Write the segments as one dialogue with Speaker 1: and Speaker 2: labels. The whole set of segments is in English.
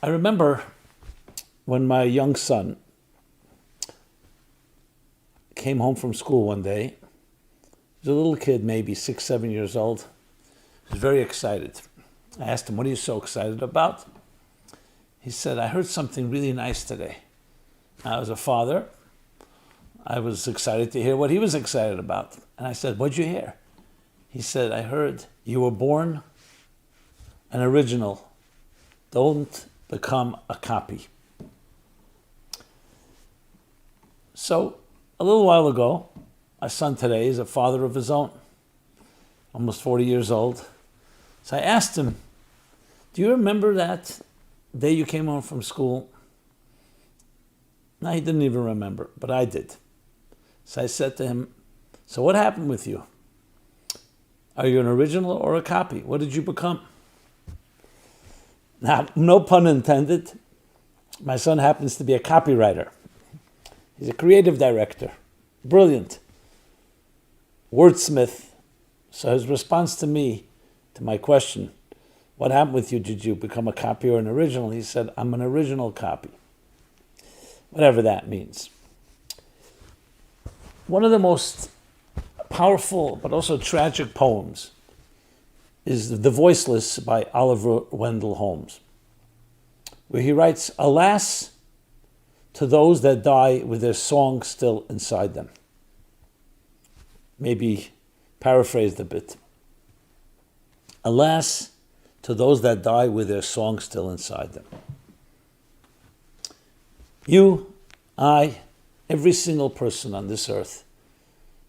Speaker 1: I remember when my young son came home from school one day. He was a little kid, maybe 6, 7 years old. He was very excited. I asked him, "What are you so excited about?" He said, "I heard something really nice today." As a father, I was excited to hear what he was excited about. And I said, "What'd you hear?" He said, "I heard you were born an original. Don't become a copy." So, a little while ago, my son today is a father of his own, almost 40 years old. So I asked him, "Do you remember that day you came home from school?" No, he didn't even remember, but I did. So I said to him, "So what happened with you? Are you an original or a copy? What did you become?" Now, no pun intended, my son happens to be a copywriter. He's a creative director, brilliant, wordsmith. So his response to me, to my question, "What happened with you? Did you become a copy or an original?" He said, "I'm an original copy." Whatever that means. One of the most powerful but also tragic poems is The Voiceless by Oliver Wendell Holmes, where he writes, "Alas, to those that die with their song still inside them." Maybe paraphrased a bit. Alas, to those that die with their song still inside them. You, I, every single person on this earth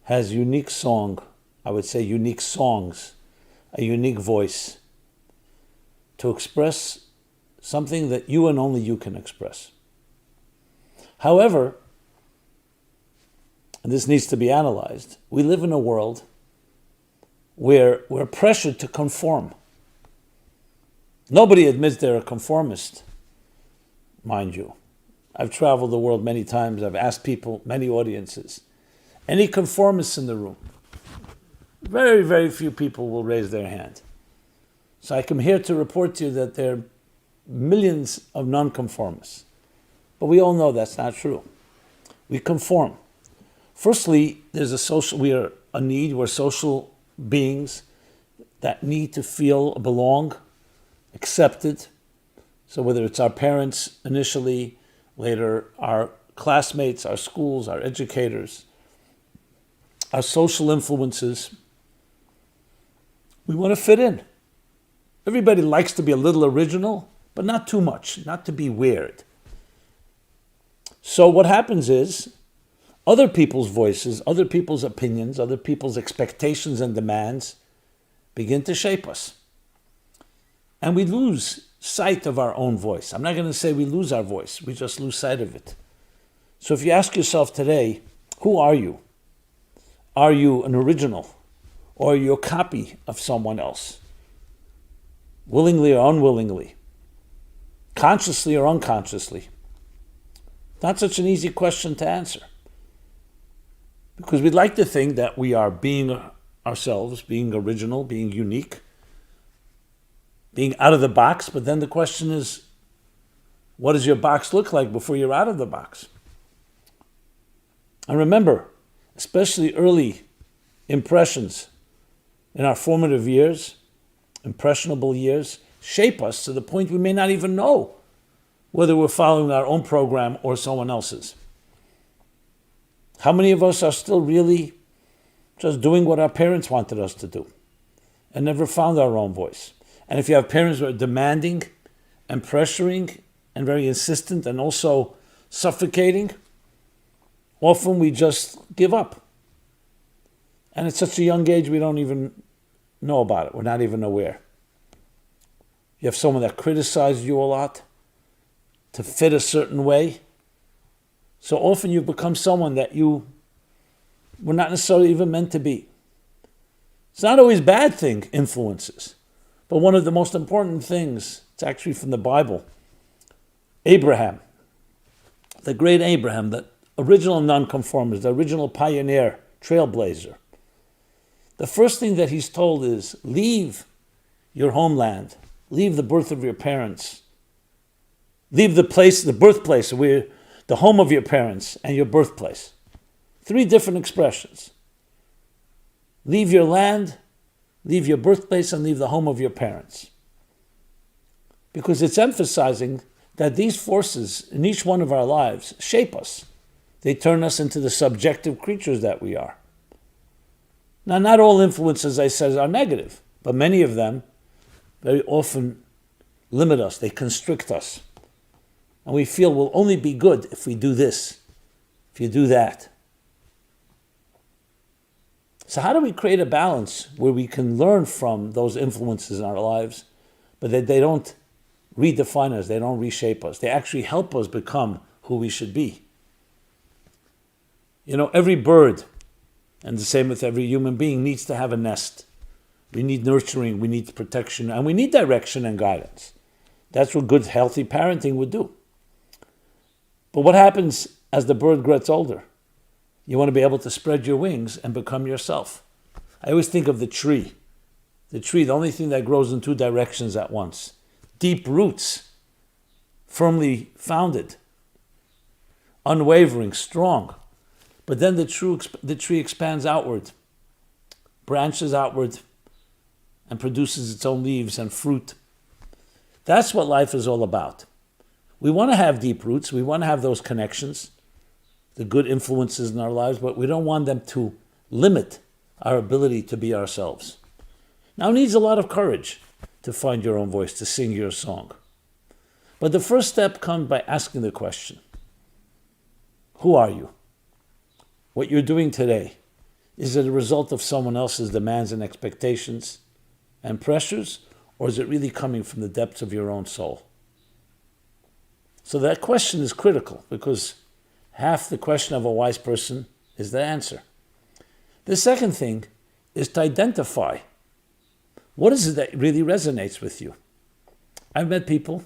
Speaker 1: has unique song, I would say unique songs, a unique voice to express something that you and only you can express. However, and this needs to be analyzed, we live in a world where we're pressured to conform. Nobody admits they're a conformist, mind you. I've traveled the world many times. I've asked people, many audiences. Any conformists in the room? Very, very few people will raise their hand. So I come here to report to you that there are millions of nonconformists. But we all know that's not true. We conform. Firstly, we're social beings that need to feel belong, accepted. So whether it's our parents initially, later our classmates, our schools, our educators, our social influences, we want to fit in. Everybody likes to be a little original, but not too much, not to be weird. So what happens is, other people's voices, other people's opinions, other people's expectations and demands begin to shape us. And we lose sight of our own voice. I'm not going to say we lose our voice, we just lose sight of it. So if you ask yourself today, who are you? Are you an original? Or are you a copy of someone else? Willingly or unwillingly? Consciously or unconsciously? Not such an easy question to answer. Because we'd like to think that we are being ourselves, being original, being unique, being out of the box, but then the question is, what does your box look like before you're out of the box? And remember, especially early impressions in our formative years, impressionable years, shape us to the point we may not even know whether we're following our own program or someone else's. How many of us are still really just doing what our parents wanted us to do and never found our own voice? And if you have parents who are demanding and pressuring and very insistent and also suffocating, often we just give up. And at such a young age, we don't even know about it. We're not even aware. You have someone that criticizes you a lot to fit a certain way. So often you become someone that you were not necessarily even meant to be. It's not always bad thing, influences. But one of the most important things, it's actually from the Bible. Abraham, the great Abraham, the original nonconformist, the original pioneer, trailblazer. The first thing that he's told is, leave your homeland, leave the birth of your parents, Leave the place, the birthplace, the home of your parents and your birthplace. 3 different expressions. Leave your land, leave your birthplace, and leave the home of your parents. Because it's emphasizing that these forces in each one of our lives shape us. They turn us into the subjective creatures that we are. Now, not all influences, I said, are negative, but many of them very often limit us. They constrict us. And we feel we'll only be good if we do this, if you do that. So how do we create a balance where we can learn from those influences in our lives, but that they don't redefine us, they don't reshape us. They actually help us become who we should be. Every bird, and the same with every human being, needs to have a nest. We need nurturing, we need protection, and we need direction and guidance. That's what good, healthy parenting would do. But what happens as the bird gets older? You want to be able to spread your wings and become yourself. I always think of the tree. The tree, the only thing that grows in 2 directions at once. Deep roots, firmly founded, unwavering, strong. But then the tree expands outward, branches outward, and produces its own leaves and fruit. That's what life is all about. We want to have deep roots, we want to have those connections, the good influences in our lives, but we don't want them to limit our ability to be ourselves. Now, it needs a lot of courage to find your own voice, to sing your song. But the first step comes by asking the question, who are you? What you're doing today, is it a result of someone else's demands and expectations and pressures, or is it really coming from the depths of your own soul? So that question is critical, because half the question of a wise person is the answer. The second thing is to identify what is it that really resonates with you. I've met people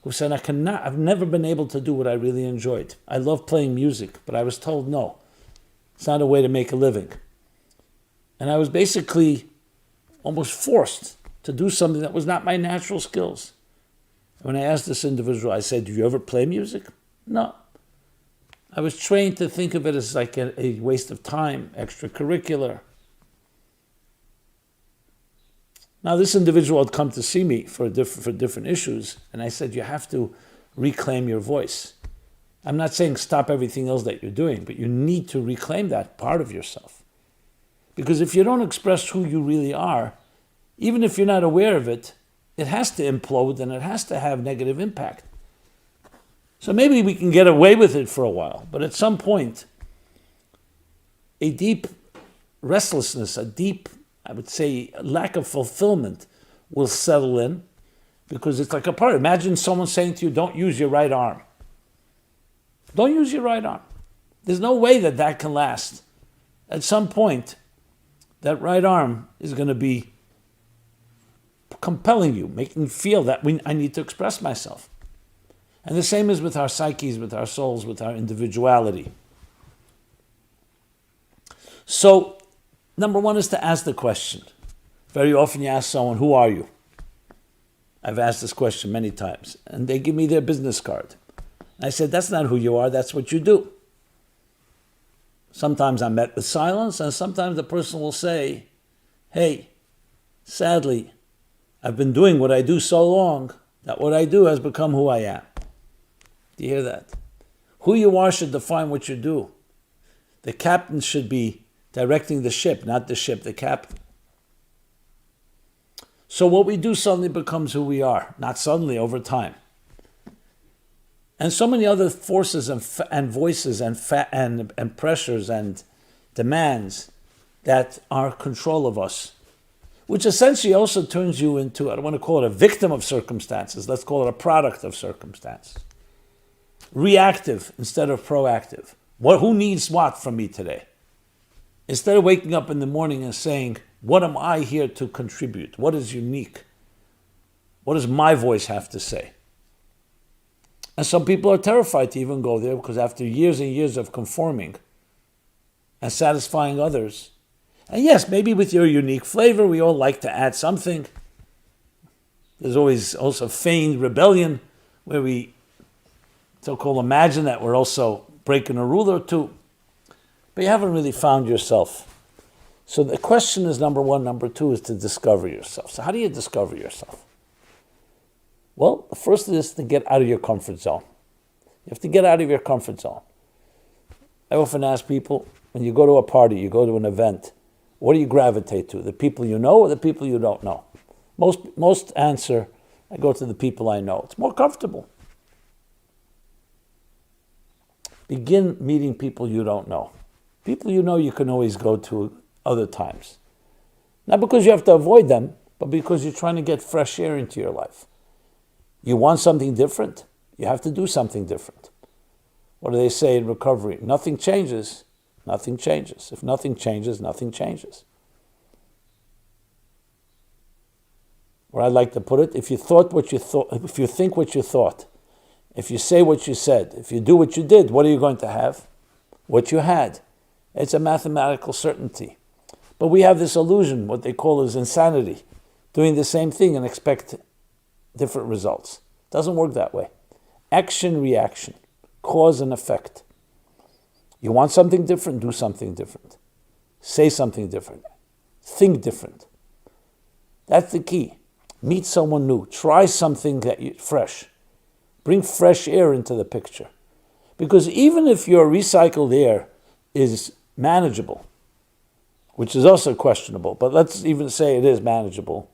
Speaker 1: who said, I've never been able to do what I really enjoyed. I love playing music, but I was told no, it's not a way to make a living. And I was basically almost forced to do something that was not my natural skills. When I asked this individual, I said, do you ever play music? No. I was trained to think of it as like a waste of time, extracurricular. Now, this individual had come to see me for different issues, and I said, you have to reclaim your voice. I'm not saying stop everything else that you're doing, but you need to reclaim that part of yourself. Because if you don't express who you really are, even if you're not aware of it, it has to implode and it has to have negative impact. So maybe we can get away with it for a while, but at some point, a deep restlessness, a deep, I would say, lack of fulfillment will settle in, because it's like a part. Imagine someone saying to you, don't use your right arm. Don't use your right arm. There's no way that can last. At some point, that right arm is going to be compelling you, making you feel that I need to express myself. And the same is with our psyches, with our souls, with our individuality. So, number one is to ask the question. Very often you ask someone, who are you? I've asked this question many times, and they give me their business card. I said, that's not who you are, that's what you do. Sometimes I'm met with silence, and sometimes the person will say, hey, sadly, I've been doing what I do so long that what I do has become who I am. Do you hear that? Who you are should define what you do. The captain should be directing the ship, not the ship, the captain. So what we do suddenly becomes who we are, not suddenly, over time. And so many other forces and voices and pressures and demands that are control of us, which essentially also turns you into, I don't want to call it a victim of circumstances, let's call it a product of circumstance. Reactive instead of proactive. Who needs what from me today? Instead of waking up in the morning and saying, what am I here to contribute? What is unique? What does my voice have to say? And some people are terrified to even go there, because after years and years of conforming and satisfying others, and yes, maybe with your unique flavor, we all like to add something. There's always also feigned rebellion, where we so-called imagine that we're also breaking a rule or two, but you haven't really found yourself. So the question is, number one. Number two is to discover yourself. So how do you discover yourself? Well, the first is to get out of your comfort zone. You have to get out of your comfort zone. I often ask people, when you go to a party, you go to an event, what do you gravitate to? The people you know or the people you don't know? Most answer, I go to the people I know. It's more comfortable. Begin meeting people you don't know. People you know you can always go to other times. Not because you have to avoid them, but because you're trying to get fresh air into your life. You want something different, you have to do something different. What do they say in recovery? Nothing changes, nothing changes. If nothing changes, nothing changes. Or I'd like to put it, if you thought what you thought, if you think what you thought, if you say what you said, if you do what you did, what are you going to have? What you had. It's a mathematical certainty. But we have this illusion, what they call is insanity, doing the same thing and expect different results. It doesn't work that way. Action, reaction, cause and effect. You want something different, do something different. Say something different. Think different. That's the key. Meet someone new. Try something fresh. Bring fresh air into the picture. Because even if your recycled air is manageable, which is also questionable, but let's even say it is manageable,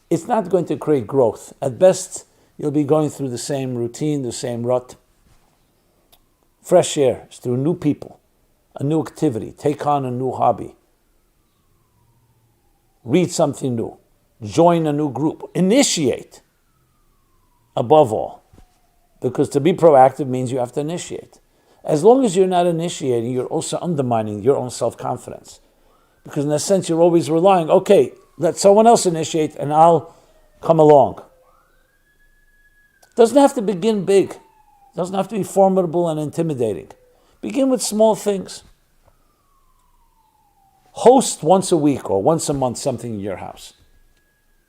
Speaker 1: it's not going to create growth. At best, you'll be going through the same routine, the same rut. Fresh air is through new people, a new activity, take on a new hobby, read something new, join a new group, initiate, above all. Because to be proactive means you have to initiate. As long as you're not initiating, you're also undermining your own self-confidence. Because in a sense, you're always relying, okay, let someone else initiate and I'll come along. Doesn't have to begin big. Doesn't have to be formidable and intimidating. Begin with small things. Host once a week or once a month something in your house.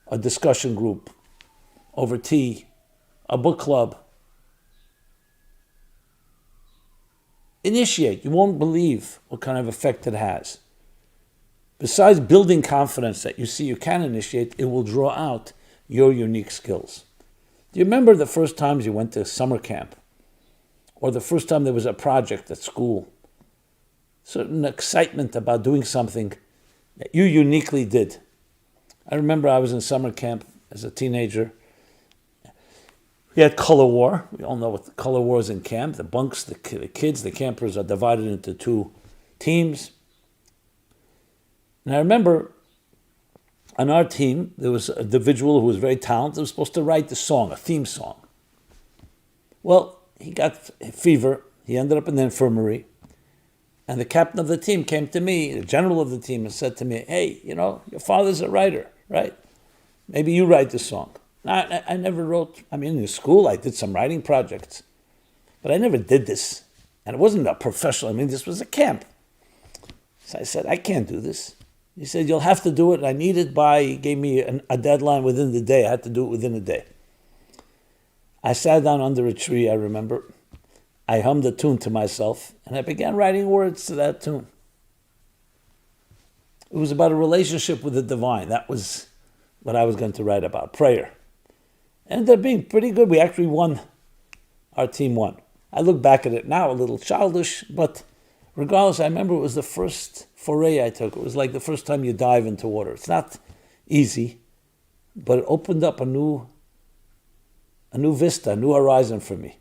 Speaker 1: A discussion group, over tea, a book club. Initiate. You won't believe what kind of effect it has. Besides building confidence that you see you can initiate, it will draw out your unique skills. Do you remember the first times you went to summer camp? Or the first time there was a project at school? Certain excitement about doing something that you uniquely did. I remember I was in summer camp as a teenager. We had color war. We all know what the color war is in camp. The bunks, the kids, the campers are divided into two teams. And I remember on our team, there was an individual who was very talented, who was supposed to write the song, a theme song. Well, he got fever. He ended up in the infirmary. And the captain of the team came to me, the general of the team, and said to me, hey, your father's a writer, right? Maybe you write the song. I never wrote, in school I did some writing projects, but I never did this. And it wasn't a professional, this was a camp. So I said, I can't do this. He said, you'll have to do it. I need it by, he gave me a deadline within the day. I had to do it within a day. I sat down under a tree, I remember. I hummed a tune to myself, and I began writing words to that tune. It was about a relationship with the divine. That was what I was going to write about, prayer. Ended up being pretty good. We actually won. Our team won. I look back at it now, a little childish, but regardless, I remember it was the first foray I took. It was like the first time you dive into water. It's not easy, but it opened up a new vista, a new horizon for me.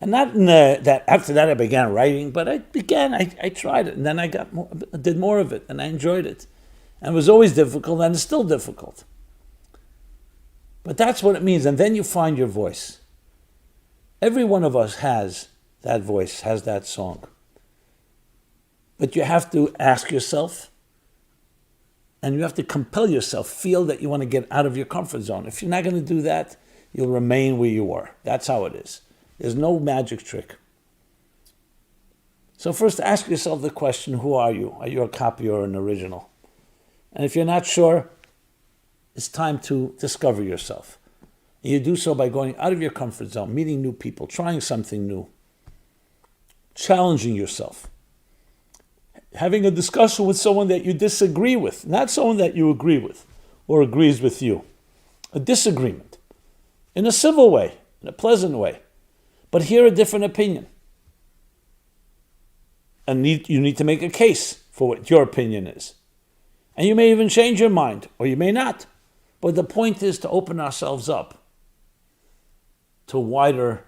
Speaker 1: And not in that after that I began writing, but I tried it, and then I did more of it, and I enjoyed it. And it was always difficult, and it's still difficult. But that's what it means, and then you find your voice. Every one of us has that voice, has that song. But you have to ask yourself, and you have to compel yourself, feel that you want to get out of your comfort zone. If you're not going to do that, you'll remain where you are. That's how it is. There's no magic trick. So first ask yourself the question, who are you? Are you a copy or an original? And if you're not sure, it's time to discover yourself. And you do so by going out of your comfort zone, meeting new people, trying something new, challenging yourself, having a discussion with someone that you disagree with, not someone that you agree with or agrees with you. A disagreement in a civil way, in a pleasant way, but hear a different opinion. And you need to make a case for what your opinion is. And you may even change your mind, or you may not. But the point is to open ourselves up to wider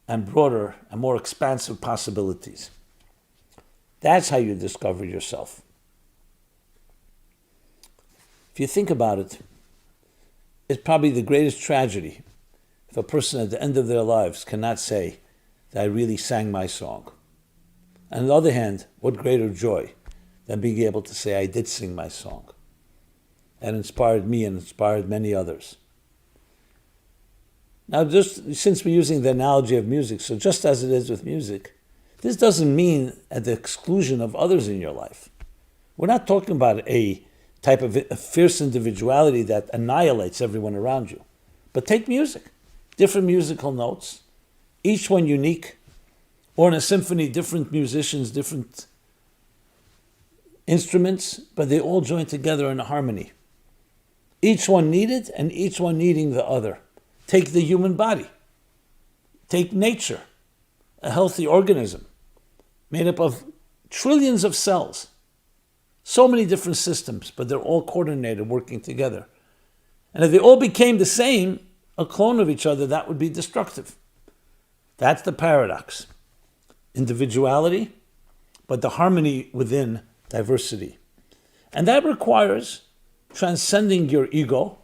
Speaker 1: and broader and more expansive possibilities. That's how you discover yourself. If you think about it, it's probably the greatest tragedy if a person at the end of their lives cannot say that I really sang my song. And on the other hand, what greater joy than being able to say I did sing my song. That inspired me and inspired many others. Now, just since we're using the analogy of music, so just as it is with music, this doesn't mean at the exclusion of others in your life. We're not talking about a type of a fierce individuality that annihilates everyone around you. But take music, different musical notes, each one unique, or in a symphony, different musicians, different instruments, but they all join together in a harmony. Each one needed and each one needing the other. Take the human body. Take nature, a healthy organism made up of trillions of cells. So many different systems, but they're all coordinated, working together. And if they all became the same, a clone of each other, that would be destructive. That's the paradox. Individuality, but the harmony within diversity. And that requires transcending your ego,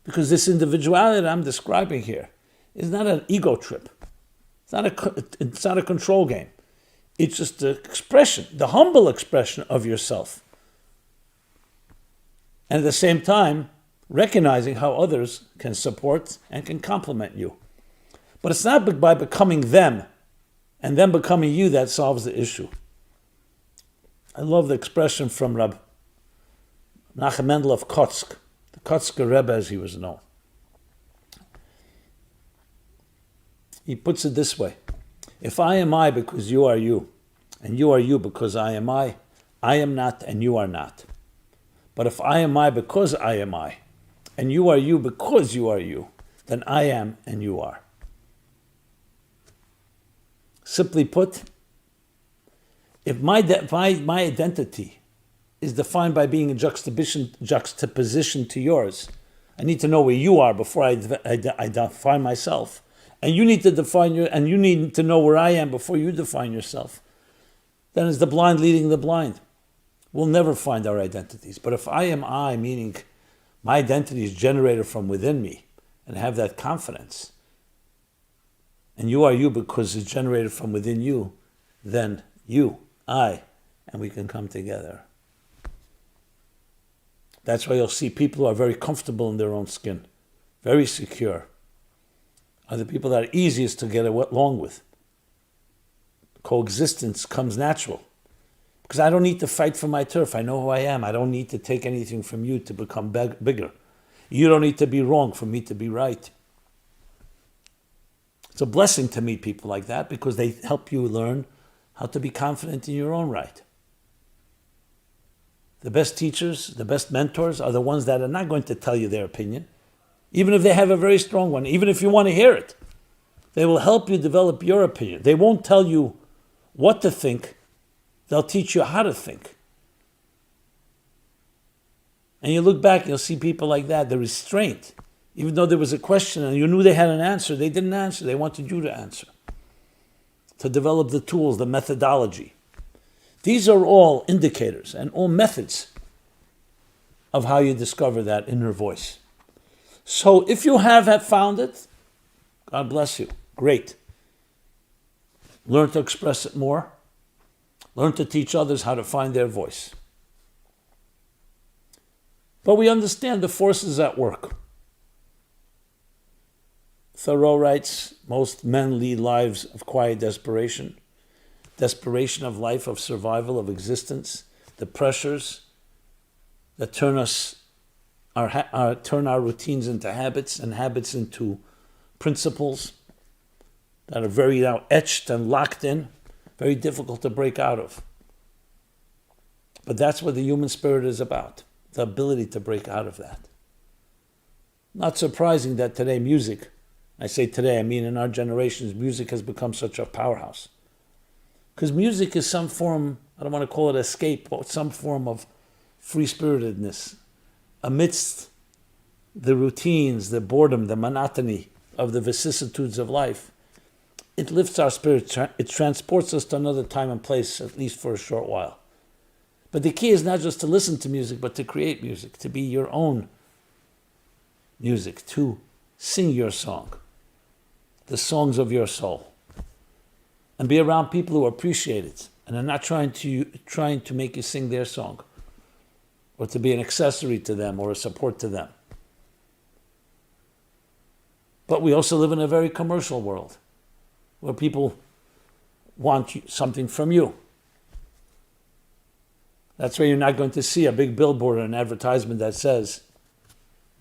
Speaker 1: because this individuality that I'm describing here is not an ego trip. It's not a control game. It's just the expression, the humble expression of yourself. And at the same time, recognizing how others can support and can complement you. But it's not by becoming them and them becoming you that solves the issue. I love the expression from Rab Menachem Mendel of Kotsk, the Kotzker Rebbe as he was known. He puts it this way: if I am I because you are you, and you are you because I am not and you are not. But if I am I because I am I, and you are you because you are you, then I am and you are. Simply put, if my identity is defined by being in juxtaposition to yours, I need to know where you are before I define myself. And you need to and you need to know where I am before you define yourself. Then it's the blind leading the blind. We'll never find our identities. But if I am I, meaning my identity is generated from within me, and have that confidence, and you are you because it's generated from within you, then you, I, and we can come together. That's why you'll see people who are very comfortable in their own skin, very secure, are the people that are easiest to get along with. Coexistence comes natural. Because I don't need to fight for my turf. I know who I am. I don't need to take anything from you to become bigger. You don't need to be wrong for me to be right. It's a blessing to meet people like that because they help you learn how to be confident in your own right. The best teachers, the best mentors are the ones that are not going to tell you their opinion, even if they have a very strong one, even if you want to hear it. They will help you develop your opinion. They won't tell you what to think. They'll teach you how to think. And you look back and you'll see people like that, the restraint. Even though there was a question and you knew they had an answer, they didn't answer. They wanted you to answer. To develop the tools, the methodology. These are all indicators and all methods of how you discover that inner voice. So if you have found it, God bless you. Great. Learn to express it more. Learn to teach others how to find their voice. But we understand the forces at work. Thoreau writes, most men lead lives of quiet desperation of life, of survival, of existence, the pressures that turn us turn our routines into habits and habits into principles that are very now etched and locked in, very difficult to break out of. But that's what the human spirit is about, the ability to break out of that. Not surprising that today music, I say today, I mean in our generations, music has become such a powerhouse. Because music is some form, I don't want to call it escape, but some form of free-spiritedness amidst the routines, the boredom, the monotony of the vicissitudes of life. It lifts our spirit, it transports us to another time and place, at least for a short while. But the key is not just to listen to music, but to create music, to be your own music, to sing your song, the songs of your soul, and be around people who appreciate it and are not trying to make you sing their song or to be an accessory to them or a support to them. But we also live in a very commercial world where people want something from you. That's why you're not going to see a big billboard or an advertisement that says,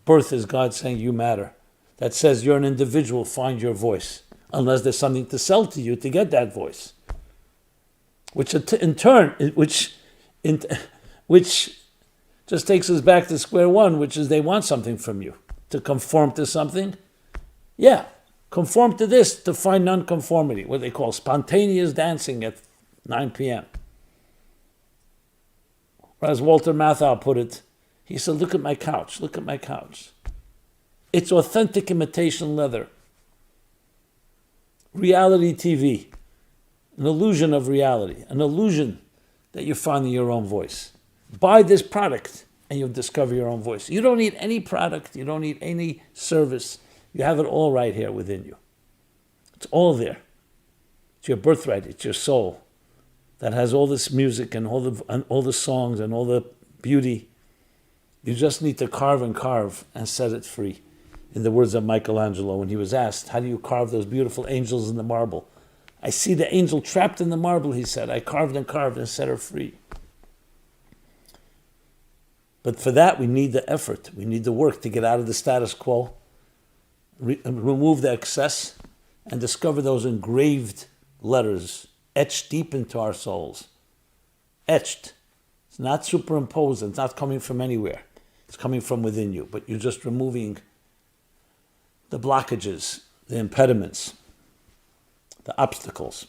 Speaker 1: birth is God saying you matter. That says you're an individual, find your voice. Unless there's something to sell to you to get that voice. Which just takes us back to square one, which is they want something from you. To conform to something. Yeah, conform to this to find nonconformity, what they call spontaneous dancing at 9 p.m. Or as Walter Matthau put it, he said, look at my couch, look at my couch. It's authentic imitation leather. Reality TV, an illusion of reality, an illusion that you're finding your own voice. Buy this product and you'll discover your own voice. You don't need any product, you don't need any service. You have it all right here within you. It's all there. It's your birthright, it's your soul that has all this music and all the songs and all the beauty. You just need to carve and set it free. In the words of Michelangelo, when he was asked, how do you carve those beautiful angels in the marble? I see the angel trapped in the marble, he said. I carved and set her free. But for that, we need the effort. We need the work to get out of the status quo, remove the excess, and discover those engraved letters etched deep into our souls. Etched. It's not superimposed. It's not coming from anywhere. It's coming from within you. But you're just removing the blockages, the impediments, the obstacles.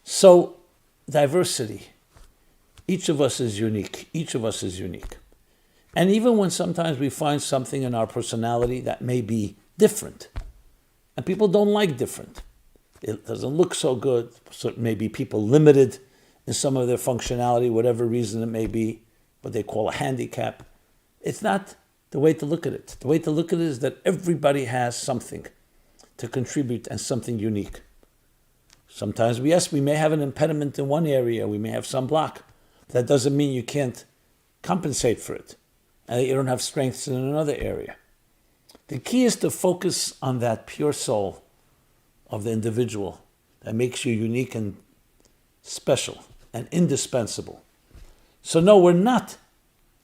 Speaker 1: So, diversity. Each of us is unique. Each of us is unique. And even when sometimes we find something in our personality that may be different, and people don't like different, it doesn't look so good, so it may be people limited in some of their functionality, whatever reason it may be, what they call a handicap. It's not the way to look at it. The way to look at it is that everybody has something to contribute and something unique. Sometimes, yes, we may have an impediment in one area, we may have some block. That doesn't mean you can't compensate for it and that you don't have strengths in another area. The key is to focus on that pure soul of the individual that makes you unique and special and indispensable. So no, we're not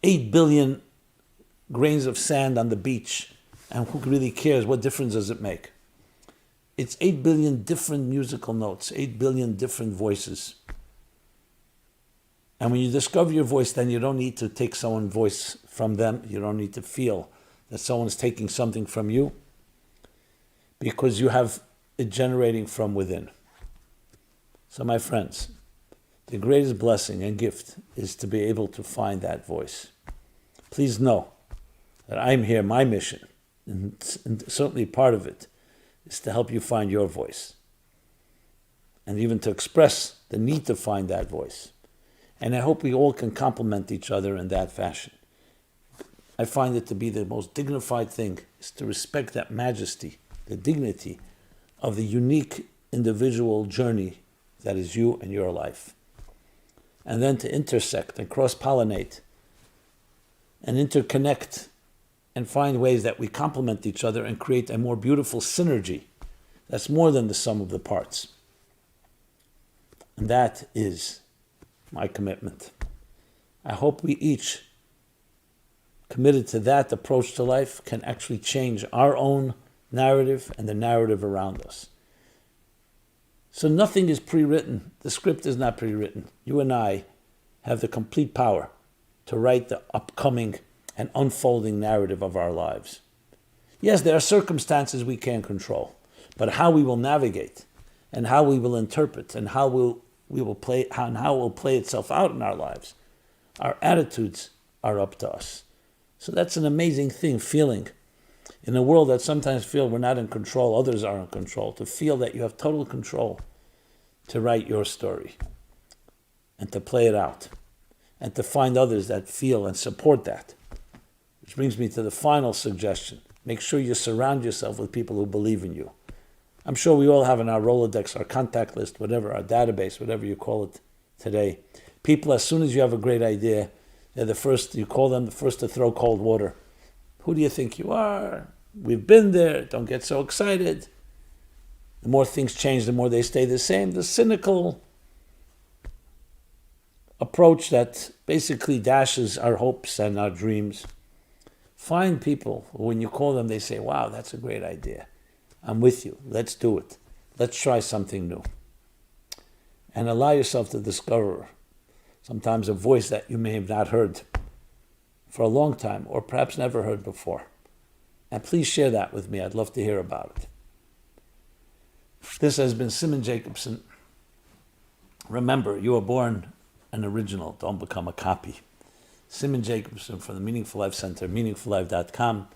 Speaker 1: 8 billion grains of sand on the beach, and who really cares? What difference does it make? It's 8 billion different musical notes, 8 billion different voices. And when you discover your voice, then you don't need to take someone's voice from them. You don't need to feel that someone's taking something from you, because you have it generating from within. So my friends, the greatest blessing and gift is to be able to find that voice. Please know that I'm here, my mission, and certainly part of it, is to help you find your voice. And even to express the need to find that voice. And I hope we all can complement each other in that fashion. I find it to be the most dignified thing, is to respect that majesty, the dignity of the unique individual journey that is you and your life. And then to intersect and cross-pollinate and interconnect and find ways that we complement each other and create a more beautiful synergy that's more than the sum of the parts. And that is my commitment. I hope we each committed to that approach to life, can actually change our own narrative and the narrative around us. So nothing is pre-written. The script is not pre-written. You and I have the complete power to write the upcoming and unfolding narrative of our lives. Yes, there are circumstances we can't control, but how we will navigate and how we will interpret and how it will play itself out in our lives, our attitudes are up to us. So that's an amazing thing, feeling. In a world that sometimes feel we're not in control, others are in control, to feel that you have total control to write your story and to play it out and to find others that feel and support that. Which brings me to the final suggestion. Make sure you surround yourself with people who believe in you. I'm sure we all have in our Rolodex, our contact list, whatever, our database, whatever you call it today. People, as soon as you have a great idea, they're the first, you call them the first to throw cold water. Who do you think you are? We've been there. Don't get so excited. The more things change, the more they stay the same. The cynical approach that basically dashes our hopes and our dreams. Find people who, when you call them, they say, wow, that's a great idea. I'm with you. Let's do it. Let's try something new. And allow yourself to discover sometimes a voice that you may have not heard for a long time or perhaps never heard before. And please share that with me. I'd love to hear about it. This has been Simon Jacobson. Remember, you were born an original. Don't become a copy. Simon Jacobson from the Meaningful Life Center, meaningfullife.com.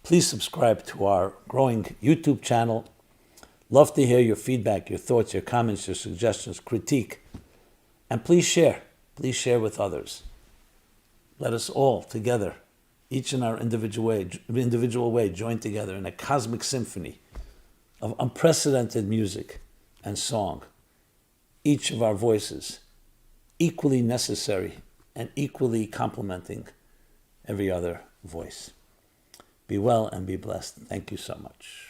Speaker 1: Please subscribe to our growing YouTube channel. Love to hear your feedback, your thoughts, your comments, your suggestions, critique. And please share. Please share with others. Let us all together, each in our individual way, join together in a cosmic symphony of unprecedented music and song. Each of our voices equally necessary and equally complementing every other voice. Be well and be blessed. Thank you so much.